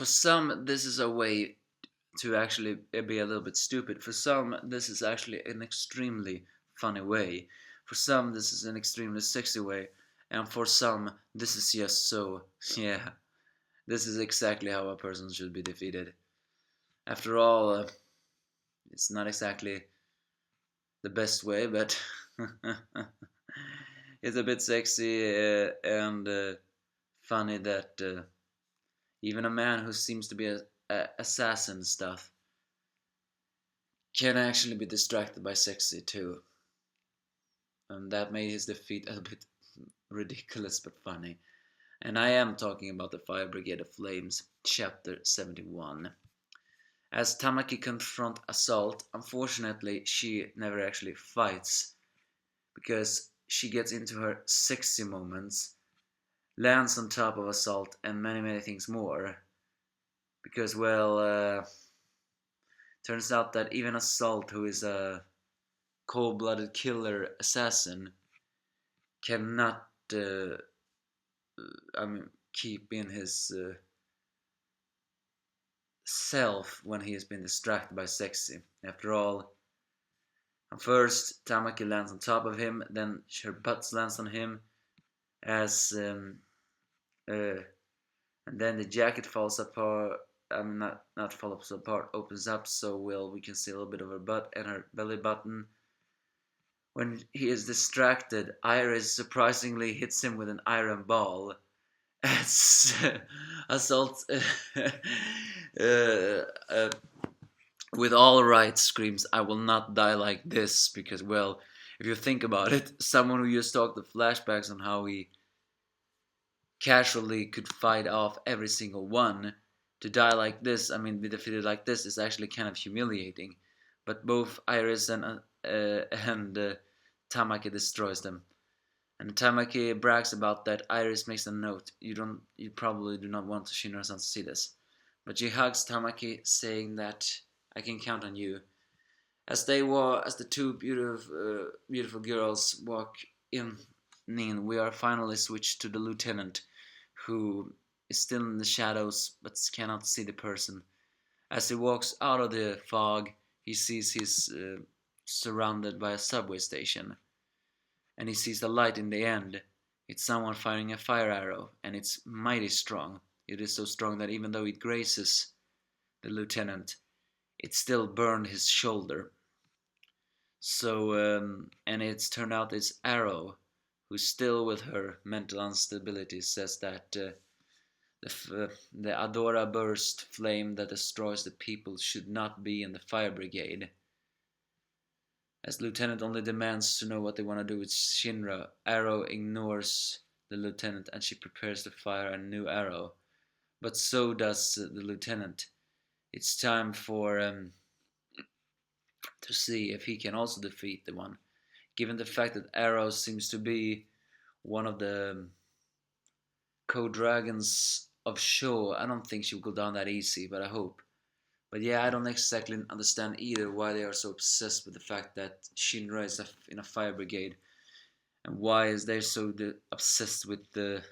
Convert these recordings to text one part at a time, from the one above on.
For some, this is a way to actually be a little bit stupid. For some, this is actually an extremely funny way. For some, this is an extremely sexy way. And for some, this is just so, yeah, this is exactly how a person should be defeated. After all, it's not exactly the best way, but it's a bit sexy and funny that even a man who seems to be a assassin stuff can actually be distracted by sexy too. And that made his defeat a bit ridiculous but funny. And I am talking about the Fire Brigade of Flames, chapter 71. As Tamaki confronts Assault, unfortunately she never actually fights, because she gets into her sexy moments, lands on top of Assault, and many things more. Because, well, turns out that even Assault, who is a cold-blooded killer assassin, cannot keep in his self when he has been distracted by sexy. After all, first Tamaki lands on top of him, then her butt lands on him, as and then the jacket falls apart. Not falls apart, opens up, so we can see a little bit of her butt and her belly button. When he is distracted, Iris surprisingly hits him with an iron ball. As Assault with all right screams, "I will not die like this," because, well, if you think about it, someone who just talked the flashbacks on how he casually could fight off every single one, to die like this, be defeated like this, is actually kind of humiliating. But both Iris and Tamaki destroys them. And Tamaki brags about that. Iris makes a note. You probably do not want Shinra-san to see this. But she hugs Tamaki, saying that I can count on you. As the two beautiful girls walk in, we are finally switched to the lieutenant, who is still in the shadows but cannot see the person. As he walks out of the fog, he sees he's surrounded by a subway station. And he sees the light in the end. It's someone firing a fire arrow, and it's mighty strong. It is so strong that even though it grazes the lieutenant, it still burned his shoulder. So, and it's turned out it's Arrow, who's still with her mental instability, says that the Adora burst flame that destroys the people should not be in the fire brigade. As Lieutenant only demands to know what they want to do with Shinra, Arrow ignores the Lieutenant and she prepares to fire a new arrow. But so does the Lieutenant. It's time for to see if he can also defeat the one. Given the fact that Arrow seems to be one of the co-dragons of Sho, I don't think she'll go down that easy, but I hope. But yeah, I don't exactly understand either why they are so obsessed with the fact that Shinra is in a fire brigade, and why is they so obsessed with the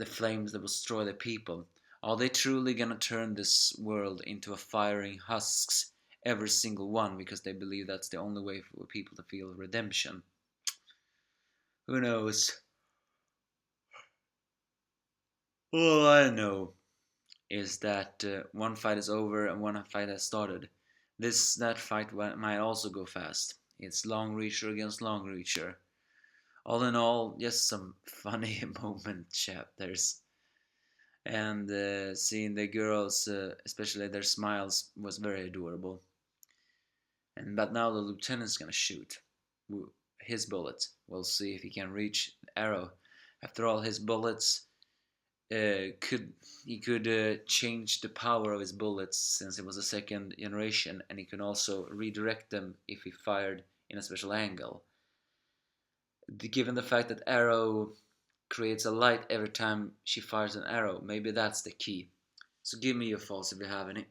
flames that will destroy the people. Are they truly gonna turn this world into a firing husks, every single one, because they believe that's the only way for people to feel redemption? Who knows? All I know is that one fight is over and one fight has started. That fight might also go fast. It's long reacher against long reacher. All in all, just some funny moment chapters. And seeing the girls, especially their smiles, was very adorable. But now the lieutenant's gonna shoot his bullets. We'll see if he can reach Arrow. After all, his bullets could change the power of his bullets, since it was a second generation, and he can also redirect them if he fired in a special angle. Given the fact that Arrow creates a light every time she fires an arrow, maybe that's the key. So give me your thoughts if you have any.